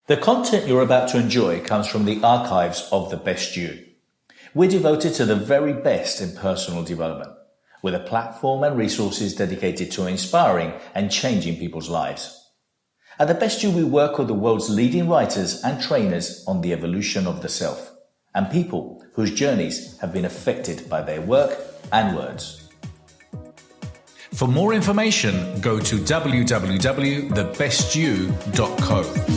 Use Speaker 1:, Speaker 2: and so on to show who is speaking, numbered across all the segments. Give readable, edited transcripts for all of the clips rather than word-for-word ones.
Speaker 1: The content you're about to enjoy comes from the archives of The Best You. We're devoted to the very best in personal development, with a platform and resources dedicated to inspiring and changing people's lives. At The Best You, we work with the world's leading writers and trainers on the evolution of the self, and people whose journeys have been affected by their work and words. For more information, go to www.thebestyou.co.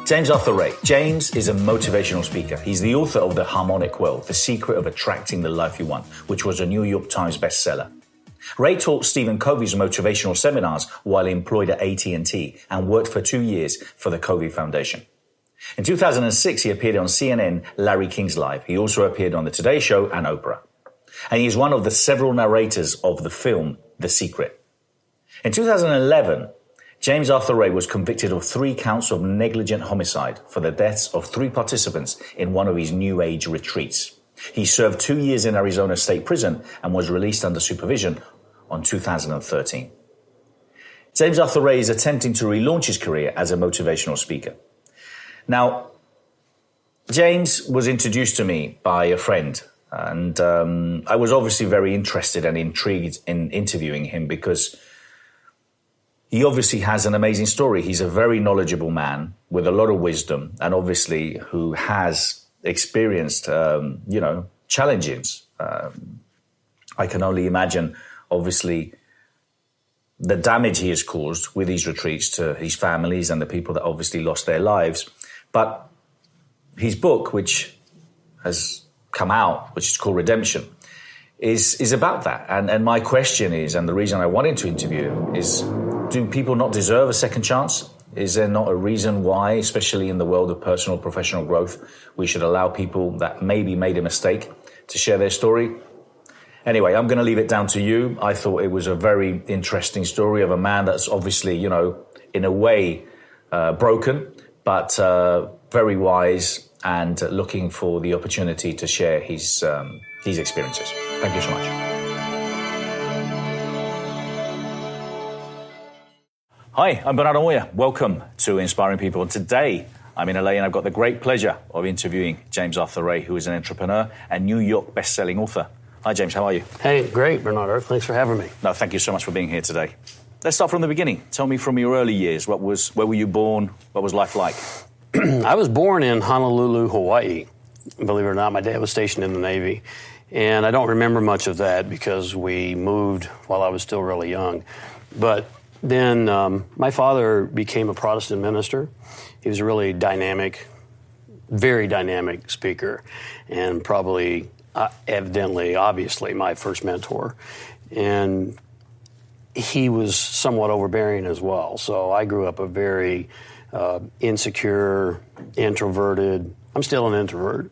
Speaker 1: James Arthur Ray. James is a motivational speaker. He's the author of The Harmonic World, The Secret of Attracting the Life You Want, which was a New York Times bestseller. Ray taught Stephen Covey's motivational seminars while employed at AT&T and worked for 2 years for the Covey Foundation. In 2006, he appeared on CNN, Larry King's Live. He also appeared on The Today Show and Oprah. And he is one of the several narrators of the film The Secret. In 2011, James Arthur Ray was convicted of 3 counts of negligent homicide for the deaths of 3 participants in one of his New Age retreats. He served 2 years in Arizona State Prison and was released under supervision on 2013. James Arthur Ray is attempting to relaunch his career as a motivational speaker. Now, James was introduced to me by a friend, and I was obviously very interested and intrigued in interviewing him because he obviously has an amazing story. He's a very knowledgeable man with a lot of wisdom, and obviously who has experienced, challenges. I can only imagine, obviously, the damage he has caused with these retreats to his families and the people that obviously lost their lives. But his book, which has come out, which is called Redemption, is about that. And my question is, and the reason I wanted to interview him is, do people not deserve a second chance? Is there not a reason why, especially in the world of personal professional growth, we should allow people that maybe made a mistake to share their story? Anyway, I'm going to leave it down to you. I thought it was a very interesting story of a man that's obviously, in a way broken, but very wise and looking for the opportunity to share his experiences. Thank you so much. Hi, I'm Bernardo. Welcome to Inspiring People. Today, I'm in LA and I've got the great pleasure of interviewing James Arthur Ray, who is an entrepreneur and New York best-selling author. Hi, James. How are you?
Speaker 2: Hey, great, Bernardo. Thanks for having me.
Speaker 1: No, thank you so much for being here today. Let's start from the beginning. Tell me from your early years, where were you born? What was life like?
Speaker 2: I was born in Honolulu, Hawaii. Believe it or not, my dad was stationed in the Navy. And I don't remember much of that because we moved while I was still really young. But then my father became a Protestant minister. He was a really dynamic, very dynamic speaker, and probably, obviously, my first mentor. And he was somewhat overbearing as well. So I grew up a very insecure, introverted. I'm still an introvert,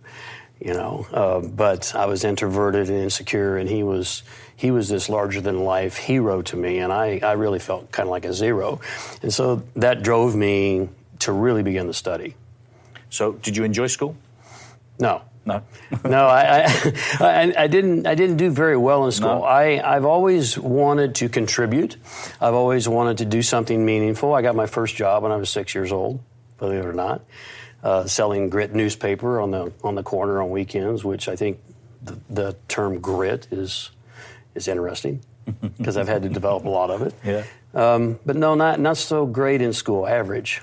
Speaker 2: but I was introverted and insecure, and he was this larger-than-life hero to me, and I really felt kind of like a zero. And so that drove me to really begin to study.
Speaker 1: So did you enjoy school?
Speaker 2: No.
Speaker 1: No?
Speaker 2: No, I didn't do very well in school.
Speaker 1: No.
Speaker 2: I've always wanted to contribute. I've always wanted to do something meaningful. I got my first job when I was 6 years old, believe it or not, selling grit newspaper on the corner on weekends, which I think the term grit is interesting because I've had to develop a lot of it.
Speaker 1: Yeah.
Speaker 2: But no, not so great in school, average.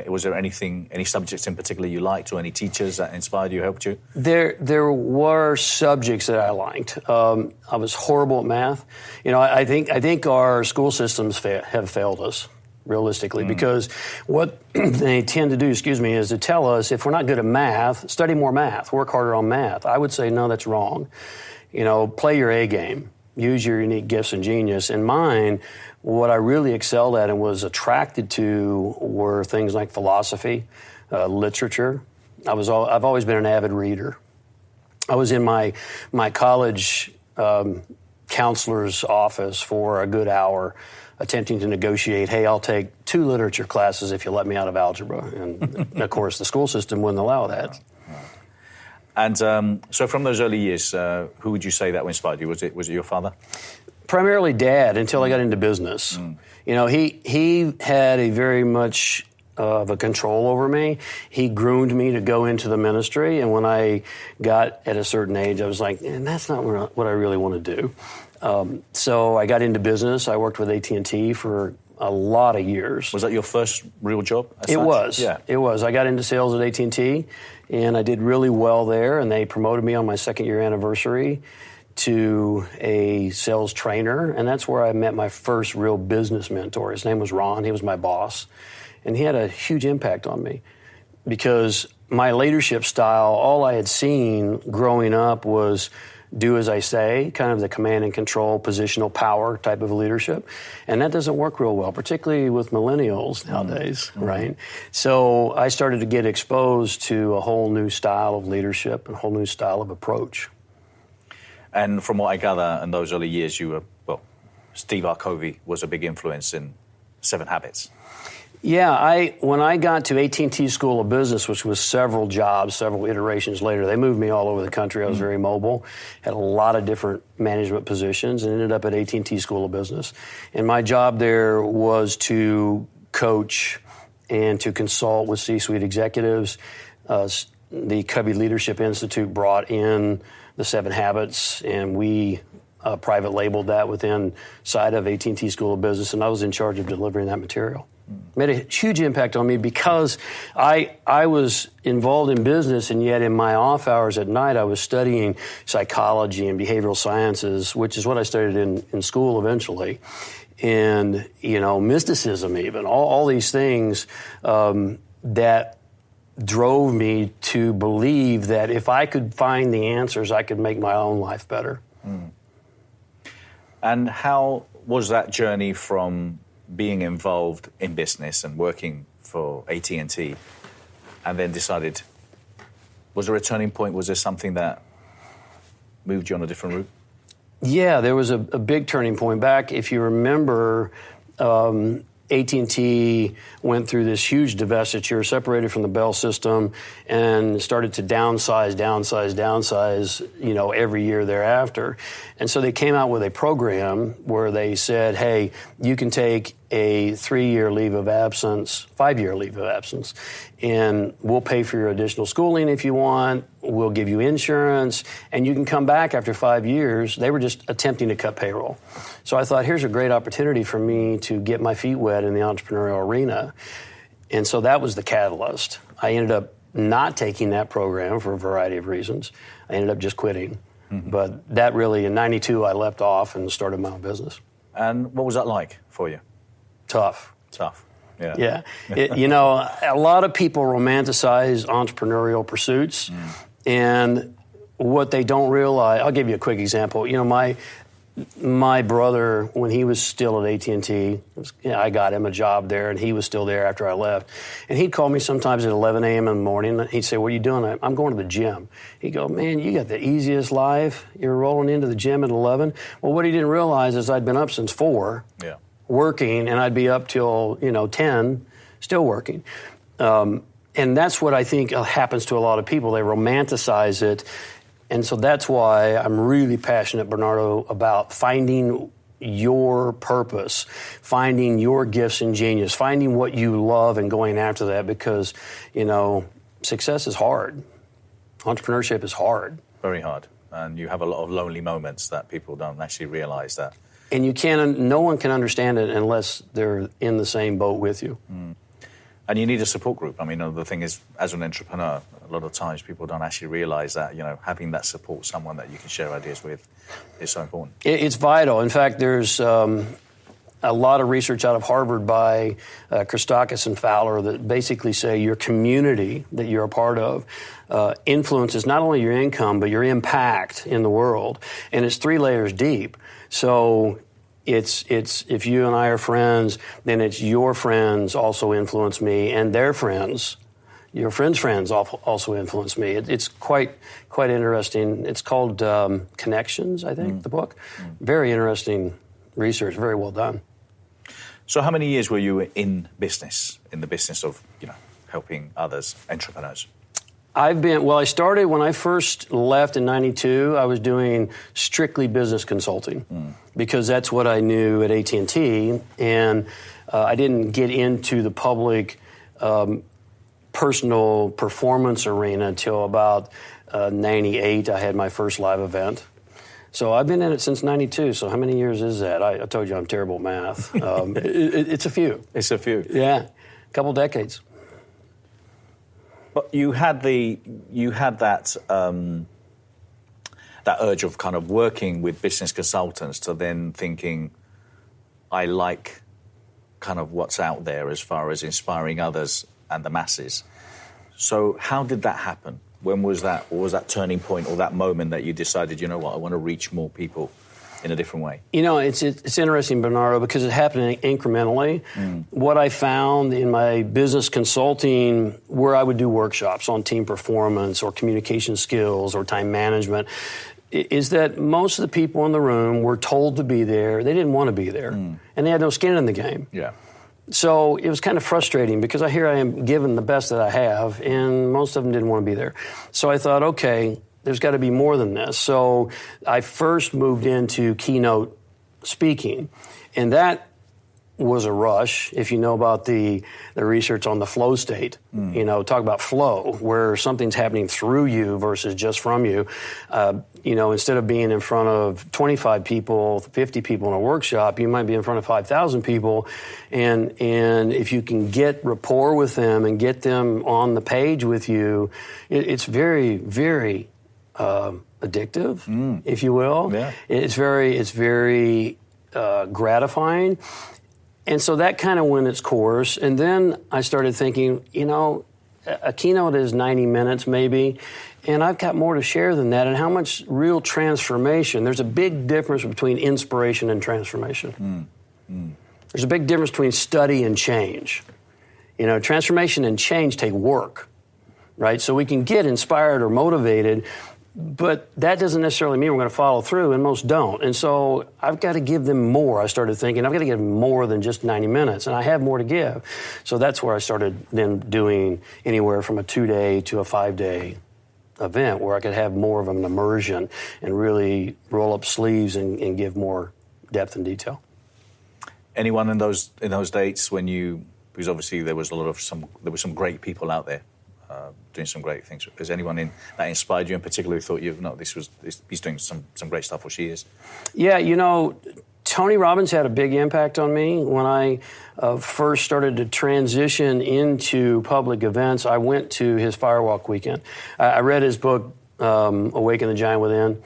Speaker 1: Was there any subjects in particular you liked, or any teachers that inspired you, helped you?
Speaker 2: There were subjects that I liked. I was horrible at math. I think our school systems have failed us, realistically, because what they tend to do, is to tell us if we're not good at math, study more math, work harder on math. I would say, no, that's wrong. Play your A game. Use your unique gifts and genius. In mine, what I really excelled at and was attracted to were things like philosophy, literature. I've always been an avid reader. I was in my college counselor's office for a good hour attempting to negotiate, hey, I'll take 2 literature classes if you let me out of algebra. And, of course, the school system wouldn't allow that.
Speaker 1: And so from those early years, who would you say that inspired you? Was it your father?
Speaker 2: Primarily Dad, until I got into business. You know, he had a very much of a control over me. He groomed me to go into the ministry, and when I got at a certain age, I was like, that's not what I really want to do. So I got into business. I worked with AT&T for a lot of years.
Speaker 1: Was that your first real job?
Speaker 2: It was.
Speaker 1: Yeah.
Speaker 2: It was. I got into sales at AT&T, and I did really well there, and they promoted me on my second-year anniversary to a sales trainer, and that's where I met my first real business mentor. His name was Ron. He was my boss, and he had a huge impact on me because my leadership style, all I had seen growing up was do as I say, kind of the command and control, positional power type of leadership. And that doesn't work real well, particularly with millennials nowadays, right? So I started to get exposed to a whole new style of leadership and a whole new style of approach.
Speaker 1: And from what I gather in those early years, Steve R. Covey was a big influence in 7 Habits.
Speaker 2: Yeah, when I got to AT&T School of Business, which was several jobs, several iterations later, they moved me all over the country. I was very mobile, had a lot of different management positions, and ended up at AT&T School of Business. And my job there was to coach and to consult with C-suite executives. The Covey Leadership Institute brought in the 7 Habits, and we private labeled that within side of AT&T School of Business, and I was in charge of delivering that material. Made a huge impact on me because I was involved in business, and yet in my off hours at night I was studying psychology and behavioral sciences, which is what I studied in school eventually, and mysticism even, all these things that drove me to believe that if I could find the answers, I could make my own life better.
Speaker 1: And how was that journey from being involved in business and working for AT&T and then decided, was there a turning point? Was there something that moved you on a different route?
Speaker 2: Yeah, there was a big turning point. Back, if you remember, AT&T went through this huge divestiture, separated from the Bell system, and started to downsize, every year thereafter. And so they came out with a program where they said, hey, you can take a 3-year leave of absence, 5-year leave of absence, and we'll pay for your additional schooling if you want, we'll give you insurance, and you can come back after 5 years. They were just attempting to cut payroll. So I thought, here's a great opportunity for me to get my feet wet in the entrepreneurial arena. And so that was the catalyst. I ended up not taking that program for a variety of reasons. I ended up just quitting. But that really, in 92, I left off and started my own business.
Speaker 1: And what was that like for you?
Speaker 2: Tough.
Speaker 1: Yeah.
Speaker 2: A lot of people romanticize entrepreneurial pursuits, and what they don't realize, I'll give you a quick example. My brother, when he was still at AT&T, I got him a job there, and he was still there after I left. And he'd call me sometimes at 11 a.m. in the morning. And he'd say, what are you doing? I'm going to the gym. He'd go, man, you got the easiest life. You're rolling into the gym at 11. Well, what he didn't realize is I'd been up since 4, working, and I'd be up till, 10, still working. And that's what I think happens to a lot of people. They romanticize it. And so that's why I'm really passionate, Bernardo, about finding your purpose, finding your gifts and genius, finding what you love and going after that, because, success is hard. Entrepreneurship is hard. Very
Speaker 1: hard. And you have a lot of lonely moments that people don't actually realize that.
Speaker 2: And no one can understand it unless they're in the same boat with you.
Speaker 1: And you need a support group. I mean, the thing is, as an entrepreneur, a lot of times people don't actually realize that, having that support, someone that you can share ideas with, is so important.
Speaker 2: It's vital. In fact, there's a lot of research out of Harvard by Christakis and Fowler that basically say your community that you're a part of influences not only your income, but your impact in the world. And it's 3 layers deep. So it's if you and I are friends, then it's your friends also influence me, and their friends, your friends' friends also influence me. It's quite interesting. It's called Connections, I think, the book. Very interesting research, very well done.
Speaker 1: So how many years were you in the business of, helping others, entrepreneurs?
Speaker 2: I started when I first left in 92, I was doing strictly business consulting because that's what I knew at AT&T. And I didn't get into the public personal performance arena until about 98. I had my first live event. So I've been in it since 92. So how many years is that? I told you I'm terrible at math. It's a few.
Speaker 1: It's a few.
Speaker 2: Yeah, a couple decades.
Speaker 1: But you had that that urge of kind of working with business consultants to then thinking, I like kind of what's out there as far as inspiring others and the masses. So how did that happen? When was that? What was that turning point or that moment that you decided, you know what, I want to reach more people in a different way?
Speaker 2: You know, it's interesting, Bernardo, because it happened incrementally. What I found in my business consulting, where I would do workshops on team performance or communication skills or time management, is that most of the people in the room were told to be there. They didn't want to be there, and they had no skin in the game.
Speaker 1: Yeah.
Speaker 2: So it was kind of frustrating because I am given the best that I have, and most of them didn't want to be there. So I thought, okay, there's got to be more than this. So I first moved into keynote speaking, and that was a rush. If you know about the research on the flow state, you know, talk about flow, where something's happening through you versus just from you. You know, instead of being in front of 25 people, 50 people in a workshop, you might be in front of 5,000 people. And if you can get rapport with them and get them on the page with you, it's very, very addictive, if you will.
Speaker 1: Yeah.
Speaker 2: It's very gratifying. And so that kind of went its course. And then I started thinking, you know, a keynote is 90 minutes maybe, and I've got more to share than that. And how much real transformation? There's a big difference between inspiration and transformation. There's a big difference between study and change. You know, transformation and change take work, right? So we can get inspired or motivated, but that doesn't necessarily mean we're going to follow through, and most don't. And so I've got to give them more. I started thinking, I've got to give them more than just 90 minutes, and I have more to give. So that's where I started then doing anywhere from a 2-day to a 5-day event where I could have more of an immersion and really roll up sleeves and give more depth and detail.
Speaker 1: Anyone in those dates when you, because obviously there were some great people out there doing some great things. Is anyone that inspired you in particular who thought he's doing some great stuff, or she is? Yeah,
Speaker 2: you know, Tony Robbins had a big impact on me. When I first started to transition into public events, I went to his Firewalk weekend. I read his book, Awaken the Giant Within,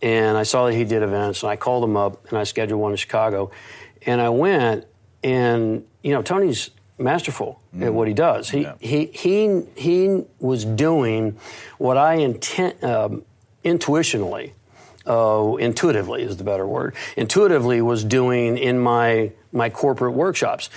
Speaker 2: and I saw that he did events, and I called him up, and I scheduled one in Chicago. And I went, and, you know, Tony's masterful at what he does. He was doing what I intuitively is the better word, intuitively was doing in my corporate workshops.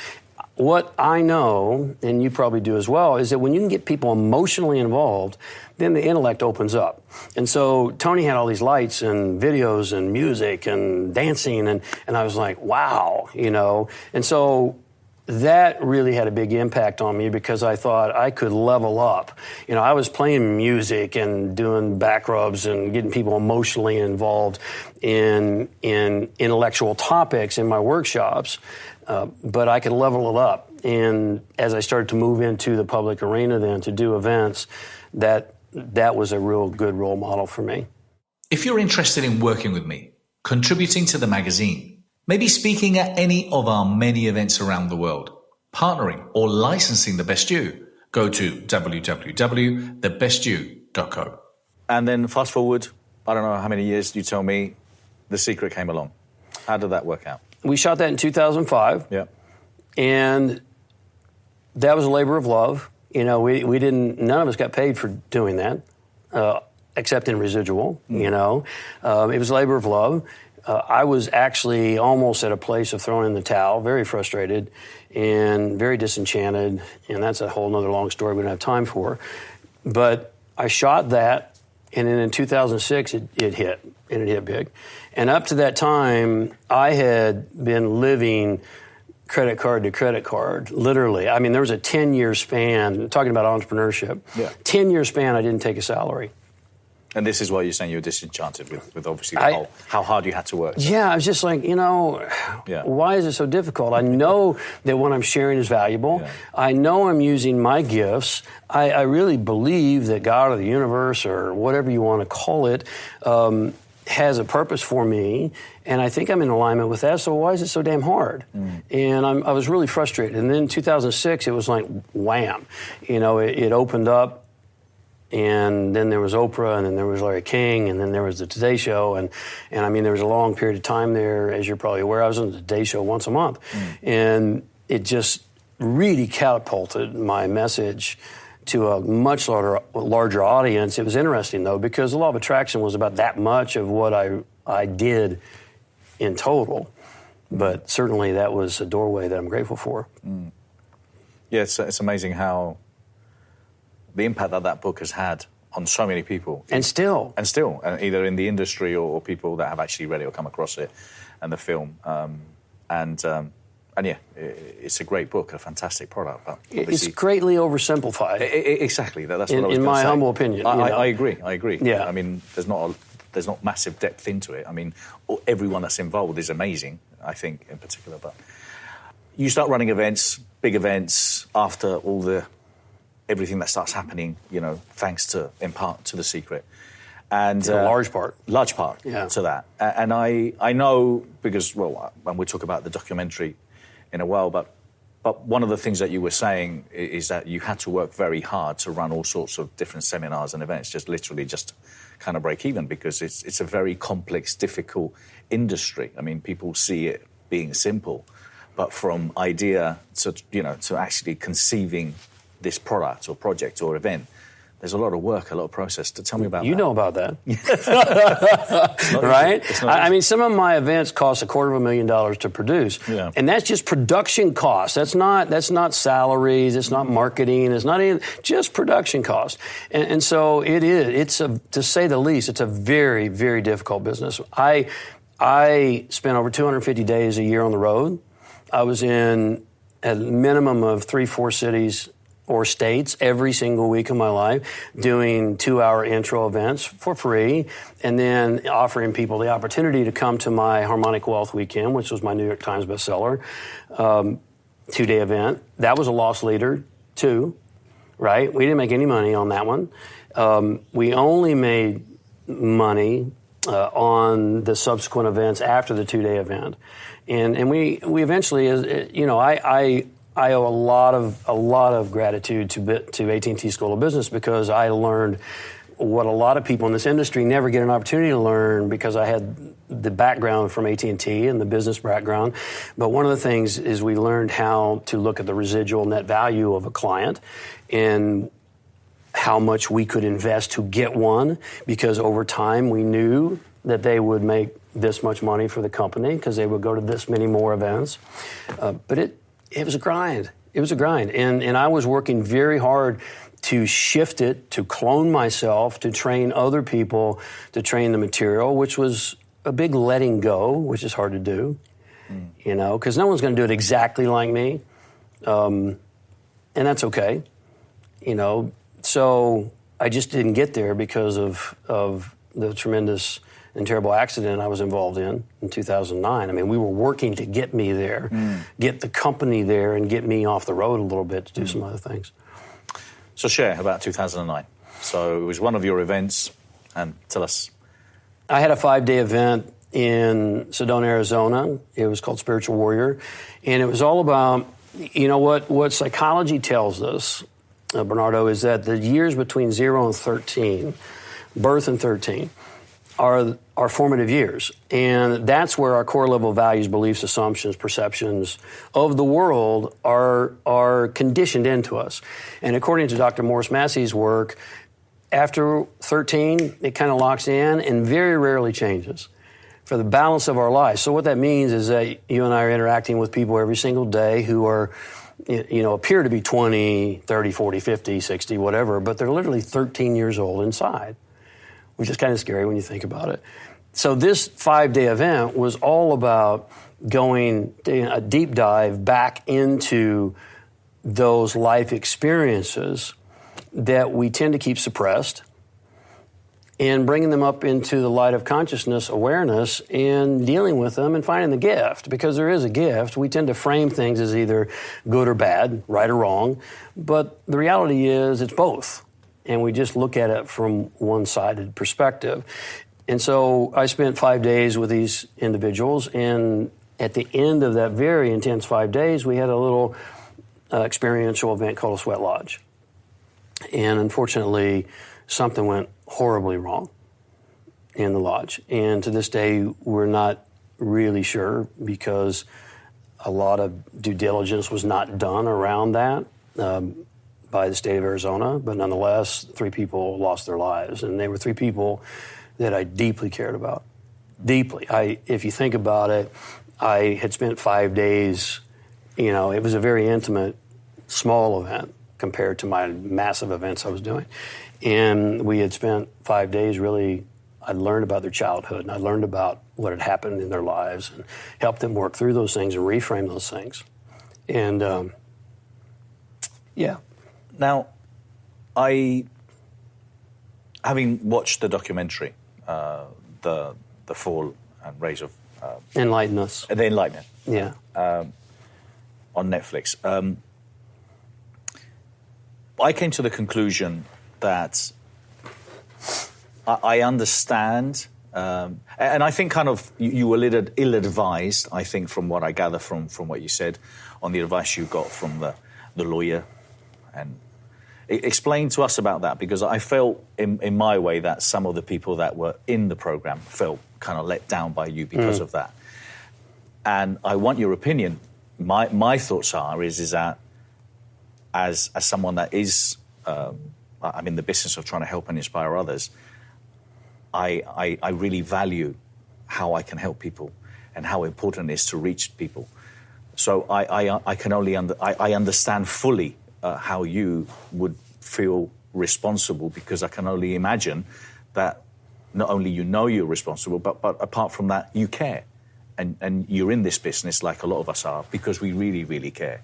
Speaker 2: What I know, and you probably do as well, is that when you can get people emotionally involved, then the intellect opens up. And so Tony had all these lights and videos and music and dancing, and I was like, wow, you know. And so that really had a big impact on me because I thought I could level up. You know, I was playing music and doing back rubs and getting people emotionally involved in intellectual topics in my workshops, but I could level it up. And as I started to move into the public arena then to do events, that was a real good role model for me.
Speaker 3: If you're interested in working with me, contributing to the magazine, maybe speaking at any of our many events around the world, partnering or licensing The Best You, go to www.thebestyou.co.
Speaker 1: And then fast forward, I don't know how many years, you tell me, The Secret came along. How did that work out?
Speaker 2: We shot that in 2005.
Speaker 1: Yeah.
Speaker 2: And that was a labor of love. You know, none of us got paid for doing that, except in residual, you know. It was a labor of love. I was actually almost at a place of throwing in the towel, very frustrated and very disenchanted, and that's a whole other long story we don't have time for. But I shot that, and then in 2006 it hit, and it hit big. And up to that time, I had been living credit card to credit card, literally. I mean, there was a 10-year span, talking about entrepreneurship, 10-year span I didn't take a salary.
Speaker 1: And this is why you're saying you're disenchanted with obviously the whole, how hard you had to work.
Speaker 2: Yeah, I was just like, why is it so difficult? I know that what I'm sharing is valuable. Yeah. I know I'm using my gifts. I really believe that God or the universe or whatever you want to call it has a purpose for me, and I think I'm in alignment with that, so why is it so damn hard? And I was really frustrated. And then in 2006, it was like, wham. It opened up. And then there was Oprah, and then there was Larry King, and then there was the Today Show, and I mean, there was a long period of time there, as you're probably aware. I was on the Today Show once a month, and it just really catapulted my message to a much larger audience. It was interesting, though, because the law of attraction was about that much of what I did in total, but certainly that was a doorway that I'm grateful for.
Speaker 1: Yeah, it's amazing how the impact that book has had on so many people.
Speaker 2: And still,
Speaker 1: either in the industry or people that have actually read it or come across it and the film. And yeah, it's a great book, a fantastic product. But
Speaker 2: it's greatly oversimplified.
Speaker 1: Exactly. That's what I was going to say.
Speaker 2: In my humble opinion.
Speaker 1: I agree.
Speaker 2: Yeah.
Speaker 1: I mean, there's not massive depth into it. I mean, everyone that's involved is amazing, I think, in particular. But you start running events, big events, after everything that starts happening, thanks to, in part, to The Secret. And
Speaker 2: a large part
Speaker 1: to that. And I know, because, when we talk about the documentary in a while, but one of the things that you were saying is that you had to work very hard to run all sorts of different seminars and events, just kind of break even, because it's a very complex, difficult industry. I mean, people see it being simple, but from idea to actually conceiving this product or project or event, there's a lot of work, a lot of process. To tell me about that.
Speaker 2: You know about that. Right? I mean, some of my events cost $250,000 to produce. Yeah. And that's just production costs. That's not salaries, it's not marketing, it's not even, just production costs. And so to say the least, it's a very, very difficult business. I spent over 250 days a year on the road. I was in a minimum of 3-4 cities or states every single week of my life, doing 2-hour intro events for free, and then offering people the opportunity to come to my Harmonic Wealth weekend, which was my New York Times bestseller, 2-day event. That was a loss leader, too, right? We didn't make any money on that one. We only made money on the subsequent events after the 2-day event. And we eventually, I owe a lot of gratitude to AT&T School of Business, because I learned what a lot of people in this industry never get an opportunity to learn, because I had the background from AT&T and the business background. But one of the things is we learned how to look at the residual net value of a client and how much we could invest to get one, because over time we knew that they would make this much money for the company because they would go to this many more events. But it was a grind. It was a grind. And I was working very hard to shift it, to clone myself, to train other people, to train the material, which was a big letting go, which is hard to do, because no one's going to do it exactly like me. And that's okay, So I just didn't get there because of the tremendous and terrible accident I was involved in 2009. I mean, we were working to get me there, get the company there, and get me off the road a little bit to do some other things.
Speaker 1: So share about 2009. So it was one of your events, and tell us.
Speaker 2: I had a 5-day event in Sedona, Arizona. It was called Spiritual Warrior, and it was all about, what psychology tells us, Bernardo, is that the years between 0 and 13, birth and 13, are formative years. And that's where our core level values, beliefs, assumptions, perceptions of the world are conditioned into us. And according to Dr. Morris Massey's work, after 13, it kind of locks in and very rarely changes for the balance of our lives. So what that means is that you and I are interacting with people every single day who are, appear to be 20, 30, 40, 50, 60, whatever, but they're literally 13 years old inside, which is kind of scary when you think about it. So this 5-day event was all about going a deep dive back into those life experiences that we tend to keep suppressed and bringing them up into the light of consciousness, awareness, and dealing with them and finding the gift. Because there is a gift. We tend to frame things as either good or bad, right or wrong, but the reality is it's both. And we just look at it from one-sided perspective. And so I spent 5 days with these individuals, and at the end of that very intense 5 days, we had a little experiential event called a sweat lodge. And unfortunately, something went horribly wrong in the lodge. And to this day, we're not really sure because a lot of due diligence was not done around that by the state of Arizona. But nonetheless, 3 people lost their lives. And they were 3 people that I deeply cared about. Deeply. If you think about it, I had spent 5 days, it was a very intimate, small event compared to my massive events I was doing. And we had spent 5 days really, I learned about their childhood and I learned about what had happened in their lives and helped them work through those things and reframe those things. And yeah.
Speaker 1: Now, having watched the documentary, the Fall and Rise of...
Speaker 2: Enlighten Us.
Speaker 1: The Enlightenment.
Speaker 2: Yeah.
Speaker 1: On Netflix. I came to the conclusion that I understand, and I think kind of you were a little ill-advised, I think, from what I gather from what you said, on the advice you got from the lawyer. And explain to us about that, because I felt in my way that some of the people that were in the program felt kind of let down by you because of that. And I want your opinion. My thoughts is that as someone that is, I'm in the business of trying to help and inspire others, I really value how I can help people and how important it is to reach people. So I can only I understand fully how you would feel responsible, because I can only imagine that not only you're responsible, but apart from that, you care. And you're in this business like a lot of us are, because we really, really care.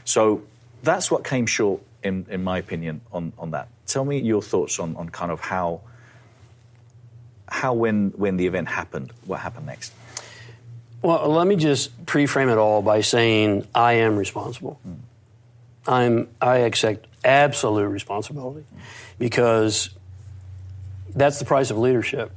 Speaker 1: So that's what came short, in my opinion, on that. Tell me your thoughts on kind of how when the event happened, what happened next?
Speaker 2: Well, let me just pre-frame it all by saying I am responsible. I accept absolute responsibility, because that's the price of leadership.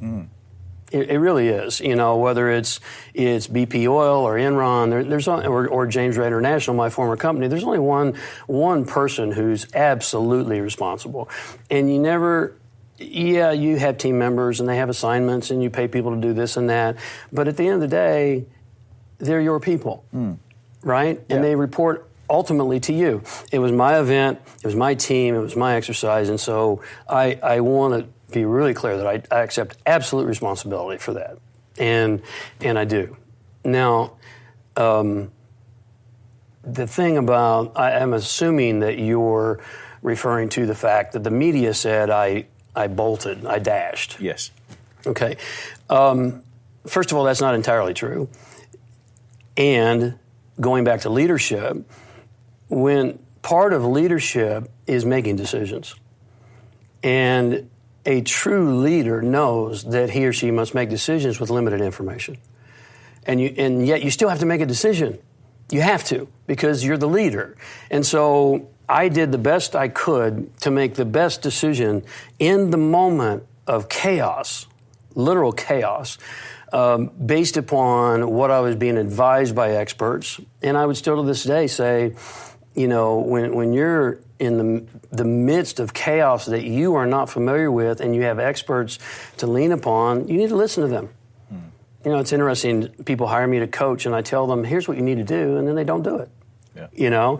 Speaker 2: It really is. Whether it's BP Oil or Enron, or James Ray International, my former company, there's only one person who's absolutely responsible. And you have team members and they have assignments and you pay people to do this and that. But at the end of the day, they're your people, right? And they report ultimately to you. It was my event, it was my team, it was my exercise, and so I want to be really clear that I accept absolute responsibility for that, and I do. Now, the thing about, I'm assuming that you're referring to the fact that the media said I bolted, I dashed.
Speaker 1: Yes.
Speaker 2: Okay. First of all, that's not entirely true. And going back to leadership, when part of leadership is making decisions, and a true leader knows that he or she must make decisions with limited information, and yet you still have to make a decision. You have to, because you're the leader. And so I did the best I could to make the best decision in the moment of chaos, literal chaos, based upon what I was being advised by experts. And I would still to this day say, when you're in the midst of chaos that you are not familiar with and you have experts to lean upon, you need to listen to them. It's interesting. People hire me to coach and I tell them, here's what you need to do, and then they don't do it. Yeah.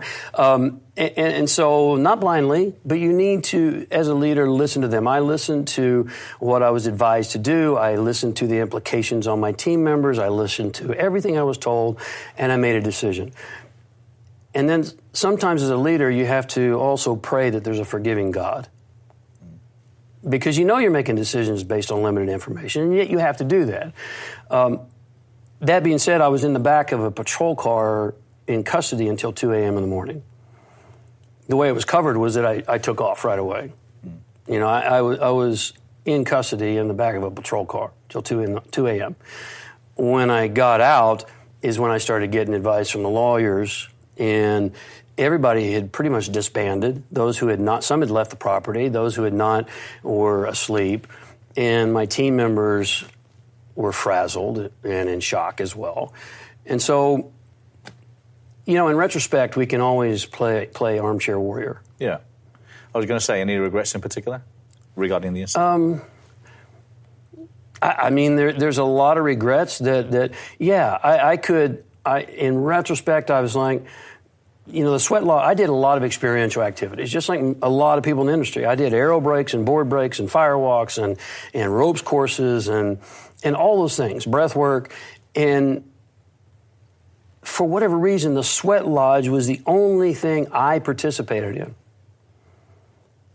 Speaker 2: And so not blindly, but you need to, as a leader, listen to them. I listened to what I was advised to do. I listened to the implications on my team members. I listened to everything I was told, and I made a decision. And then sometimes as a leader, you have to also pray that there's a forgiving God. Because you're making decisions based on limited information, and yet you have to do that. That being said, I was in the back of a patrol car in custody until 2 a.m. in the morning. The way it was covered was that I took off right away. You know, I was in custody in the back of a patrol car till 2 a.m. When I got out is when I started getting advice from the lawyers, and everybody had pretty much disbanded. Those who had not, some had left the property, those who had not were asleep, and my team members were frazzled and in shock as well. And so, you know, in retrospect, we can always play armchair warrior.
Speaker 1: Yeah. I was going to say, any regrets in particular regarding the incident?
Speaker 2: I mean, there's a lot of regrets that I could, in retrospect, I was like, you know, the sweat lodge, I did a lot of experiential activities, just like a lot of people in the industry. I did aero breaks and board breaks and firewalks and ropes courses and all those things, breath work. And for whatever reason, the sweat lodge was the only thing I participated in.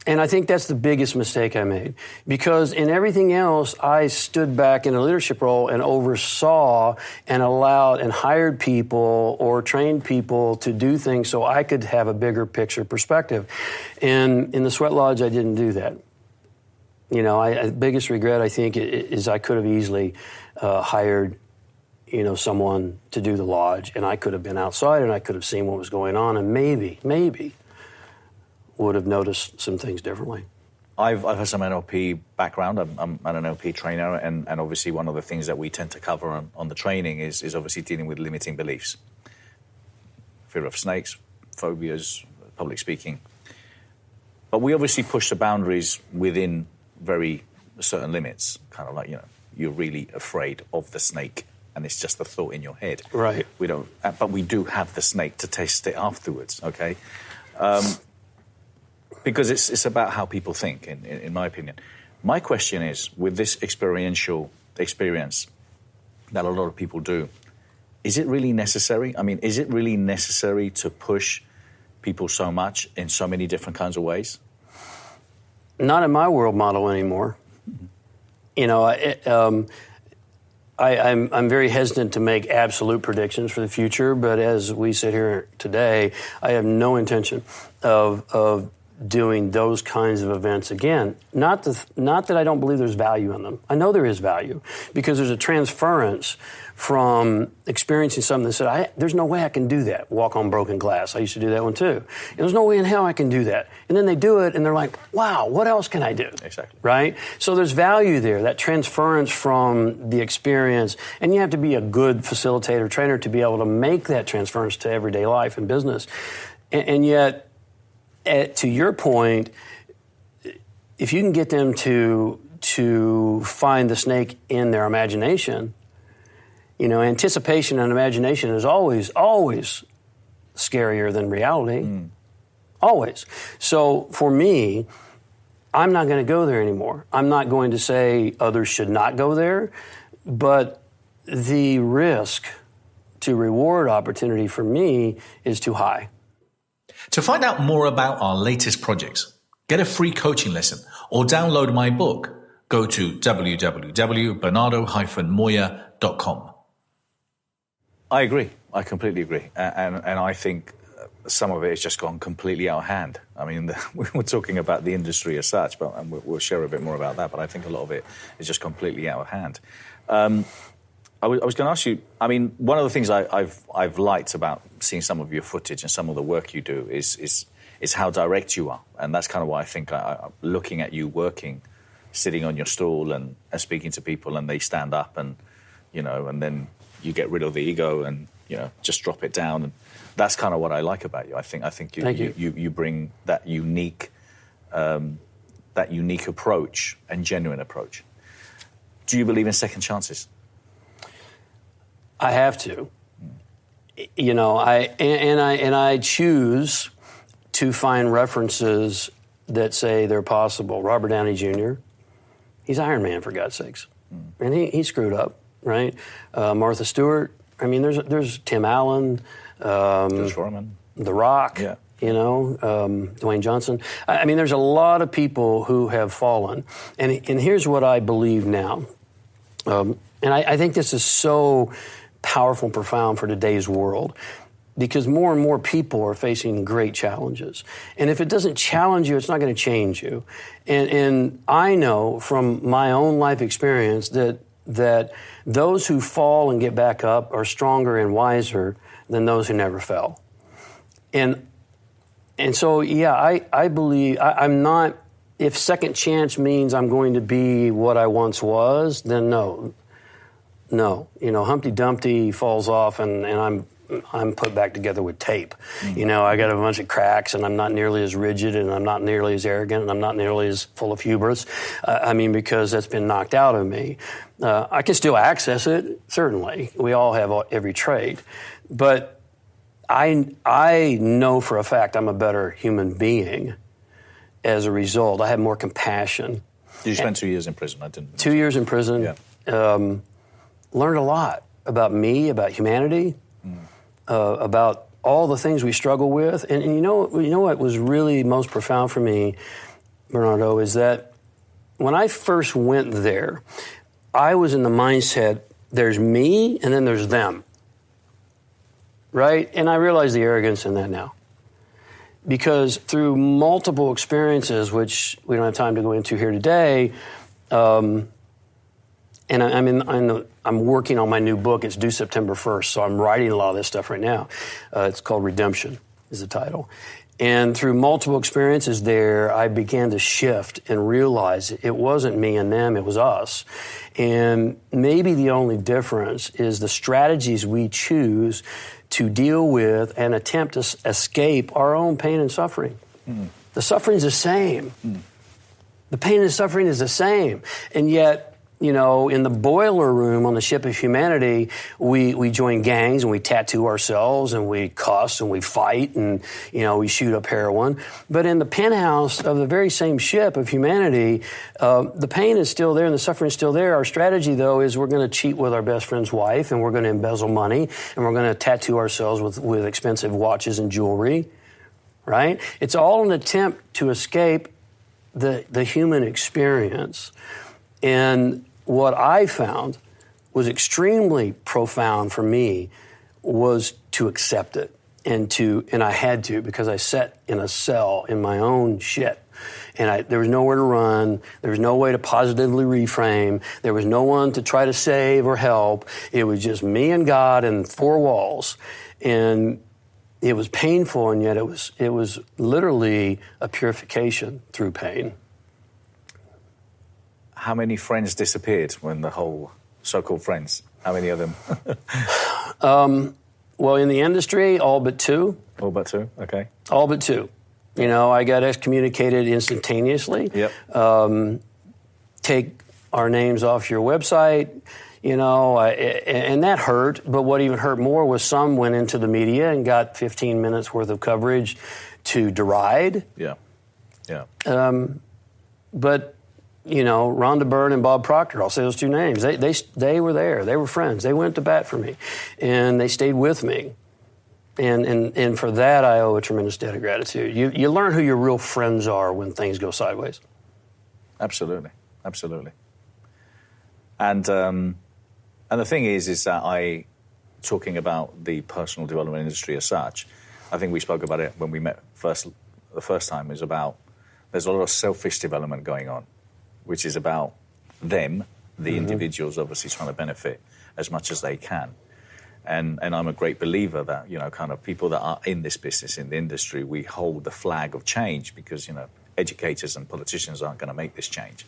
Speaker 2: And I think that's the biggest mistake I made, because in everything else, I stood back in a leadership role and oversaw and allowed and hired people or trained people to do things so I could have a bigger picture perspective. And in the sweat lodge, I didn't do that. You know, the biggest regret, I think, is I could have easily hired, you know, someone to do the lodge, and I could have been outside and I could have seen what was going on, and maybe would have noticed some things differently.
Speaker 1: I've had some NLP background. I'm an NLP trainer, and obviously one of the things that we tend to cover on the training is obviously dealing with limiting beliefs. Fear of snakes, phobias, public speaking. But we obviously push the boundaries within very certain limits, kind of like, you know, you're really afraid of the snake and it's just a thought in your head.
Speaker 2: Right.
Speaker 1: We don't, but we do have the snake to taste it afterwards, okay? Because it's about how people think, in my opinion. My question is, with this experiential experience that a lot of people do, is it really necessary? I mean, is it really necessary to push people so much in so many different kinds of ways?
Speaker 2: Not in my world model anymore. You know, I'm very hesitant to make absolute predictions for the future, but as we sit here today, I have no intention of doing those kinds of events again. Not that I don't believe there's value in them. I know there is value, because there's a transference from experiencing something that said, there's no way I can do that, walk on broken glass. I used to do that one too. And there's no way in hell I can do that. And then they do it and they're like, wow, what else can I do?
Speaker 1: Exactly.
Speaker 2: Right? So there's value there, that transference from the experience. And you have to be a good facilitator, trainer to be able to make that transference to everyday life and business. And yet, to your point, if you can get them to find the snake in their imagination, you know, anticipation and imagination is always scarier than reality. Always. So for me, I'm not going to go there anymore. I'm not going to say others should not go there, but the risk to reward opportunity for me is too high.
Speaker 3: To find out more about our latest projects, get a free coaching lesson, or download my book, go to www.bernardo-moya.com.
Speaker 1: I agree. I completely agree. And I think some of it has just gone completely out of hand. I mean, we were talking about the industry as such, but and we'll share a bit more about that, but I think a lot of it is just completely out of hand. I was going to ask you, I mean, one of the things I've liked about seeing some of your footage and some of the work you do is how direct you are. And that's kind of why I think looking at you working, sitting on your stool and speaking to people, and they stand up and, you know, and then you get rid of the ego and, you know, just drop it down. And that's kind of what I like about you. I think you bring that unique approach and genuine approach. Do you believe in second chances?
Speaker 2: I have to. You know, I choose to find references that say they're possible. Robert Downey Jr., he's Iron Man, for God's sakes. And he screwed up, right? Martha Stewart, I mean, there's Tim Allen,
Speaker 1: George Foreman,
Speaker 2: The Rock,
Speaker 1: yeah.
Speaker 2: You know, Dwayne Johnson. I mean, there's a lot of people who have fallen. And here's what I believe now. And I think this is so powerful and profound for today's world, because more and more people are facing great challenges. And if it doesn't challenge you, it's not going to change you. And I know from my own life experience that those who fall and get back up are stronger and wiser than those who never fell. And so, yeah, I believe I'm not, if second chance means I'm going to be what I once was, then no. Humpty Dumpty falls off and I'm put back together with tape. I got a bunch of cracks, and I'm not nearly as rigid, and I'm not nearly as arrogant, and I'm not nearly as full of hubris. Because that's been knocked out of me. I can still access it, certainly. We all have every trait. But I know for a fact I'm a better human being as a result. I have more compassion.
Speaker 1: You spent 2 years in prison, I didn't.
Speaker 2: 2 years in prison.
Speaker 1: Yeah.
Speaker 2: Learned a lot about me, about humanity, about all the things we struggle with. And you know what was really most profound for me, Bernardo, is that when I first went there, I was in the mindset, there's me and then there's them. Right? And I realize the arrogance in that now. Because through multiple experiences, which we don't have time to go into here today, and I'm working on my new book. It's due September 1st, so I'm writing a lot of this stuff right now. It's called Redemption is the title. And through multiple experiences there, I began to shift and realize it wasn't me and them, it was us. And maybe the only difference is the strategies we choose to deal with and attempt to escape our own pain and suffering. The suffering's the same. The pain and suffering is the same. And yet, in the boiler room on the ship of humanity, we join gangs and we tattoo ourselves and we cuss and we fight and, we shoot up heroin. But in the penthouse of the very same ship of humanity, the pain is still there and the suffering is still there. Our strategy, though, is we're going to cheat with our best friend's wife and we're going to embezzle money and we're going to tattoo ourselves with expensive watches and jewelry, right? It's all an attempt to escape the human experience. And what I found was extremely profound for me was to accept it. And I had to, because I sat in a cell in my own shit. And there was nowhere to run. There was no way to positively reframe. There was no one to try to save or help. It was just me and God and four walls. And it was painful, and yet it was literally a purification through pain.
Speaker 1: How many friends disappeared when the whole so-called friends? How many of them?
Speaker 2: Well, in the industry, all but two.
Speaker 1: All but two, okay.
Speaker 2: All but two. I got excommunicated instantaneously.
Speaker 1: Yep.
Speaker 2: Take our names off your website, and that hurt. But what even hurt more was some went into the media and got 15 minutes worth of coverage to deride.
Speaker 1: Yeah.
Speaker 2: But Rhonda Byrne and Bob Proctor, I'll say those two names. They were there. They were friends. They went to bat for me, and they stayed with me. And for that, I owe a tremendous debt of gratitude. You learn who your real friends are when things go sideways.
Speaker 1: Absolutely. And the thing is that talking about the personal development industry as such, I think we spoke about it when we met the first time, is about there's a lot of selfish development going on, which is about them, the individuals obviously trying to benefit as much as they can. And I'm a great believer that, kind of people that are in this business, in the industry, we hold the flag of change because, educators and politicians aren't going to make this change.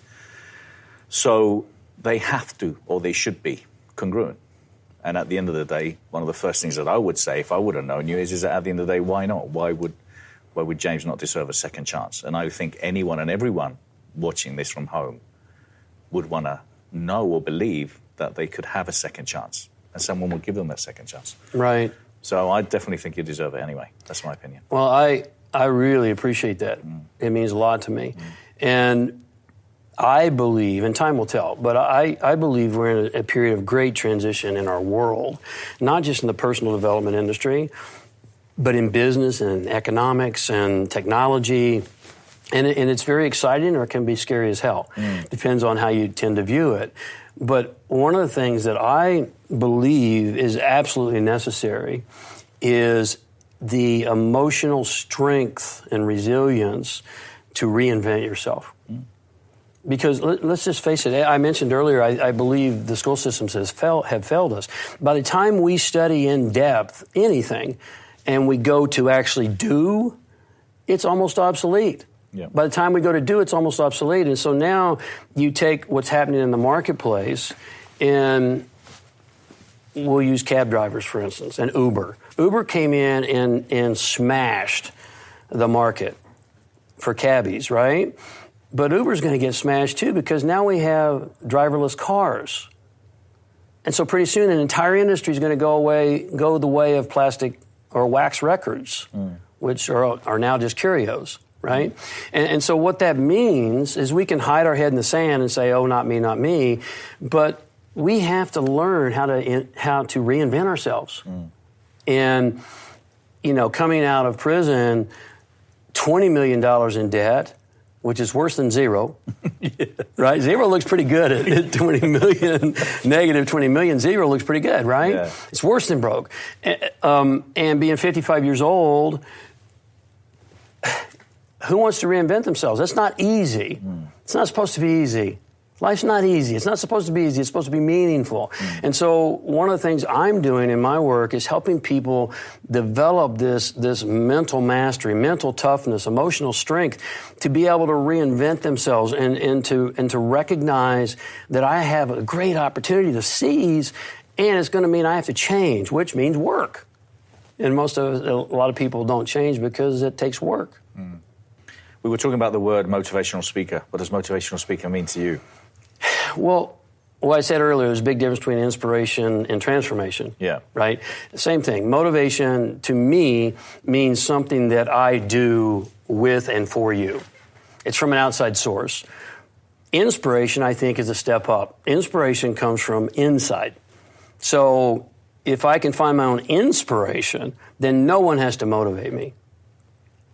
Speaker 1: So they have to, or they should be, congruent. And at the end of the day, one of the first things that I would say, if I would have known you, is that at the end of the day, why not? Why would James not deserve a second chance? And I think anyone and everyone watching this from home would want to know or believe that they could have a second chance and someone will give them that second chance.
Speaker 2: Right.
Speaker 1: So I definitely think you deserve it anyway. That's my opinion.
Speaker 2: Well, I really appreciate that. It means a lot to me. And I believe, and time will tell, but I believe we're in a period of great transition in our world, not just in the personal development industry, but in business and economics and technology. And it's very exciting, or it can be scary as hell. Depends on how you tend to view it. But one of the things that I believe is absolutely necessary is the emotional strength and resilience to reinvent yourself. Because let's just face it, I mentioned earlier, I believe the school systems have failed us. By the time we study in depth anything and we go to actually do, it's almost obsolete.
Speaker 1: Yeah.
Speaker 2: By the time we go to do, it's almost obsolete. And so now you take what's happening in the marketplace, and we'll use cab drivers, for instance, and Uber. Uber came in and smashed the market for cabbies, right? But Uber's going to get smashed too, because now we have driverless cars. And so pretty soon an entire industry is going to go the way of plastic or wax records, which are now just curios, right? And so what that means is we can hide our head in the sand and say, oh, not me, not me. But we have to learn how to reinvent ourselves. And, coming out of prison, $20 million in debt, which is worse than zero, right? Zero looks pretty good at 20 million, negative 20 million. Zero looks pretty good, right?
Speaker 1: Yeah.
Speaker 2: It's worse than broke. And being 55 years old, who wants to reinvent themselves? That's not easy. It's not supposed to be easy. Life's not easy. It's not supposed to be easy. It's supposed to be meaningful. And so one of the things I'm doing in my work is helping people develop this mental mastery, mental toughness, emotional strength to be able to reinvent themselves and to recognize that I have a great opportunity to seize, and it's going to mean I have to change, which means work. And a lot of people don't change because it takes work.
Speaker 1: We were talking about the word motivational speaker. What does motivational speaker mean to you?
Speaker 2: Well, what I said earlier, there's a big difference between inspiration and transformation.
Speaker 1: Yeah.
Speaker 2: Right? Same thing. Motivation, to me, means something that I do with and for you. It's from an outside source. Inspiration, I think, is a step up. Inspiration comes from inside. So if I can find my own inspiration, then no one has to motivate me.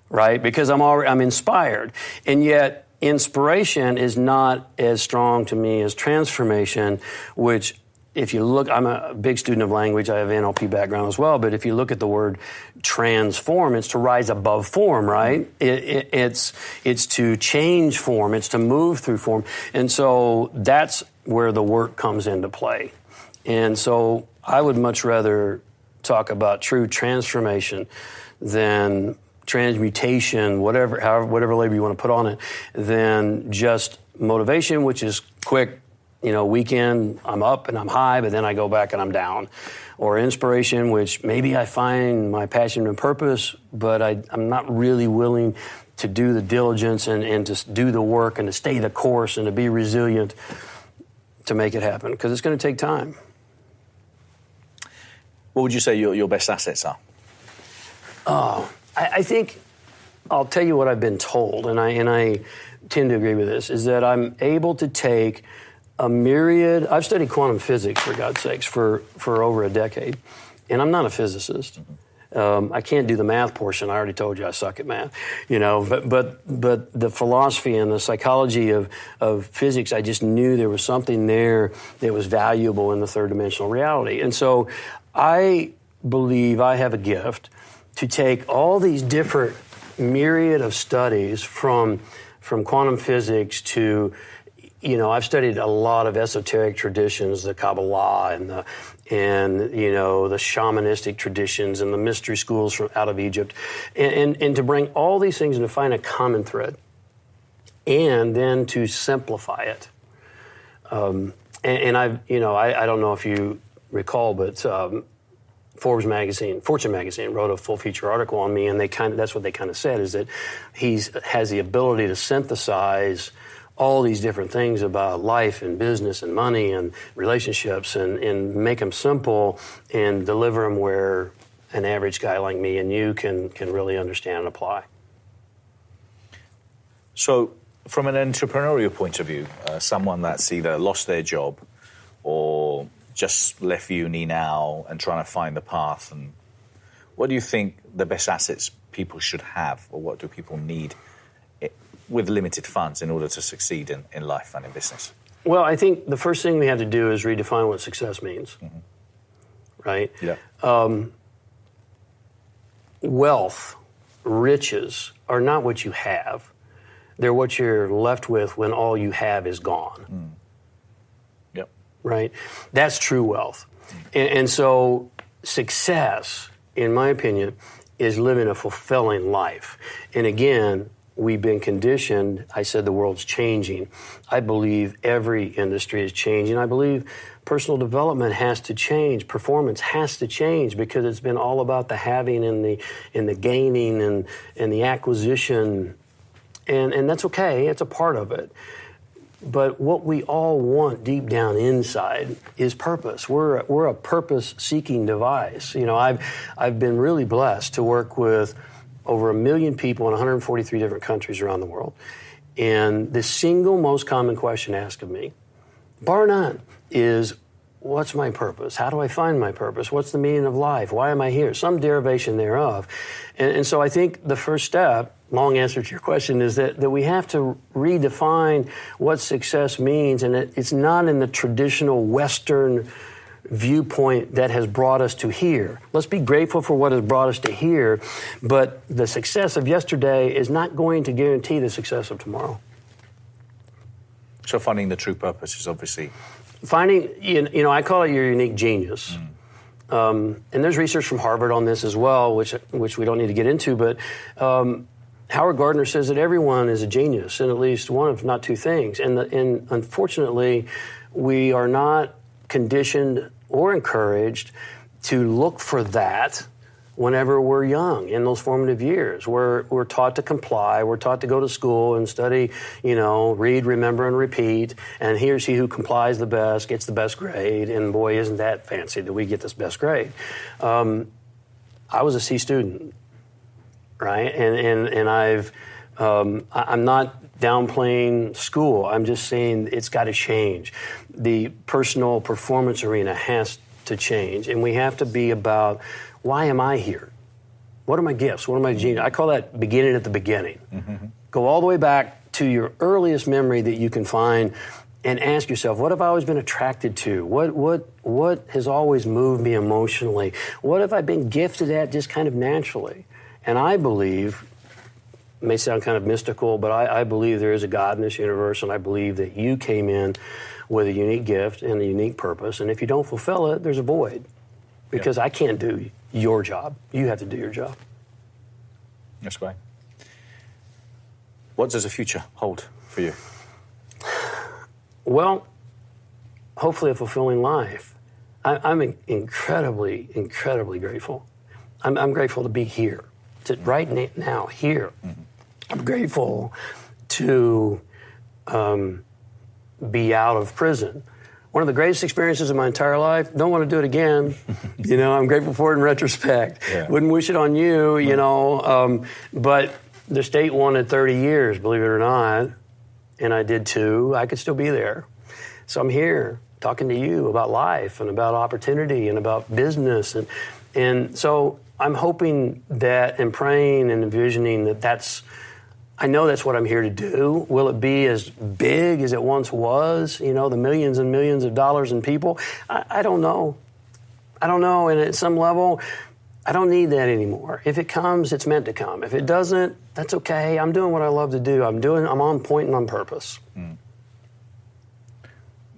Speaker 2: Right? Because I'm inspired. And yet, inspiration is not as strong to me as transformation, which, if you look, I'm a big student of language. I have an NLP background as well. But if you look at the word transform, it's to rise above form, right? It's to change form. It's to move through form. And so that's where the work comes into play. And so I would much rather talk about true transformation than transmutation, whatever label you want to put on it, than just motivation, which is quick, weekend, I'm up and I'm high, but then I go back and I'm down. Or inspiration, which maybe I find my passion and purpose, but I'm not really willing to do the diligence and to do the work and to stay the course and to be resilient to make it happen, because it's going to take time.
Speaker 1: What would you say your best assets are?
Speaker 2: I think I'll tell you what I've been told, and I tend to agree with this, is that I'm able to take a myriad. I've studied quantum physics, for God's sakes, for over a decade, and I'm not a physicist. I can't do the math portion. I already told you I suck at math, But the philosophy and the psychology of physics, I just knew there was something there that was valuable in the third dimensional reality, and so I believe I have a gift to take all these different myriad of studies from quantum physics to, I've studied a lot of esoteric traditions, the Kabbalah and the shamanistic traditions and the mystery schools out of Egypt, and to bring all these things and to find a common thread, and then to simplify it. I don't know if you recall, but Fortune magazine wrote a full feature article on me, and that's what they kind of said, is that he has the ability to synthesize all these different things about life and business and money and relationships and make them simple and deliver them where an average guy like me and you can really understand and apply.
Speaker 1: So from an entrepreneurial point of view, someone that's either lost their job or just left uni now and trying to find the path, and what do you think the best assets people should have, or what do people need with limited funds in order to succeed in life and in business?
Speaker 2: Well, I think the first thing we have to do is redefine what success means, right?
Speaker 1: Yeah.
Speaker 2: Wealth, riches are not what you have. They're what you're left with when all you have is gone.
Speaker 1: Yep.
Speaker 2: Right? That's true wealth. And so success, in my opinion, is living a fulfilling life. And again, we've been conditioned. I said the world's changing. I believe every industry is changing. I believe personal development has to change. Performance has to change because it's been all about the having and the gaining and the acquisition. And that's okay. It's a part of it. But what we all want deep down inside is purpose. We're a purpose-seeking device. You know, I've been really blessed to work with over 1 million people in 143 different countries around the world. And the single most common question asked of me, bar none, is what's my purpose? How do I find my purpose? What's the meaning of life? Why am I here? Some derivation thereof. And so I think the first step, long answer to your question, is that we have to redefine what success means. And it's not in the traditional Western viewpoint that has brought us to here. Let's be grateful for what has brought us to here, but the success of yesterday is not going to guarantee the success of tomorrow.
Speaker 1: So finding the true purpose is obviously...
Speaker 2: Finding, you know, I call it your unique genius. And there's research from Harvard on this as well, which we don't need to get into, but Howard Gardner says that everyone is a genius in at least one, if not two things. And unfortunately, we are not conditioned or encouraged to look for that whenever we're young in those formative years. We're taught to comply. We're taught to go to school and study, you know, read, remember, and repeat. And he or she who complies the best gets the best grade. And boy, isn't that fancy that we get this best grade. I was a C student, right? And I'm not downplaying school. I'm just saying it's got to change. The personal performance arena has to change. And we have to be about, why am I here? What are my gifts? What are my genius? I call that beginning at the beginning. Go all the way back to your earliest memory that you can find and ask yourself, what have I always been attracted to? What has always moved me emotionally? What have I been gifted at just kind of naturally? And I believe, it may sound kind of mystical, but I believe there is a God in this universe, and I believe that you came in with a unique gift and a unique purpose, and if you don't fulfill it, there's a void. Because I can't do your job. You have to do your job.
Speaker 1: That's great. What does the future hold for you?
Speaker 2: Well, hopefully a fulfilling life. I'm incredibly, incredibly grateful. I'm grateful to be here, right now, here. I'm grateful to be out of prison. One of the greatest experiences of my entire life. Don't want to do it again. You know, I'm grateful for it in retrospect. Wouldn't wish it on you, you know. But the state wanted 30 years, believe it or not, and I did too. I could still be there. So I'm here talking to you about life and about opportunity and about business. And so I'm hoping that and praying and envisioning that I know that's what I'm here to do. Will it be as big as it once was? You know, the millions and millions of dollars and people? I don't know. I don't know. And at some level, I don't need that anymore. If it comes, it's meant to come. If it doesn't, that's okay. I'm doing what I love to do. I'm on point and on purpose.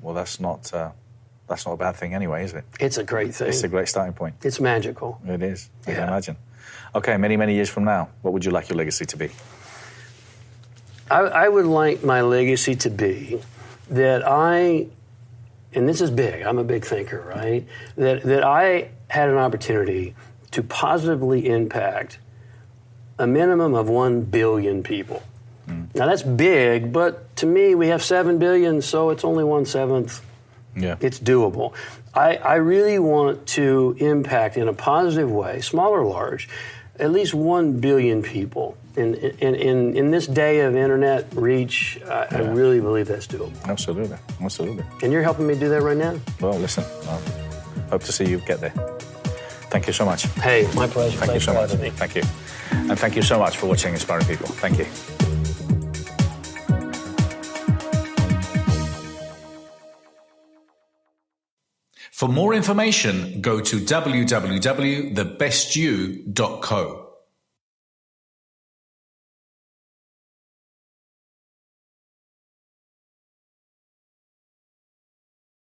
Speaker 1: Well, that's not a bad thing anyway, is it?
Speaker 2: It's a great thing.
Speaker 1: It's a great starting point.
Speaker 2: It's magical.
Speaker 1: It is. I can imagine. Okay, many, many years from now, what would you like your legacy to be?
Speaker 2: I would like my legacy to be that and this is big, I'm a big thinker, right? That I had an opportunity to positively impact a minimum of 1 billion people. Now that's big, but to me, we have 7 billion, so it's only 1/7.
Speaker 1: Yeah.
Speaker 2: It's doable. I really want to impact in a positive way, small or large, at least 1 billion people. In this day of internet reach, I really believe that's doable.
Speaker 1: Absolutely. Absolutely.
Speaker 2: And you're helping me do that right now?
Speaker 1: Well, listen, I hope to see you get there. Thank you so much.
Speaker 2: Hey, my pleasure.
Speaker 1: Thank you so much. Thank you. And thank you so much for watching Inspiring People. Thank you.
Speaker 3: For more information, go to www.thebestyou.co.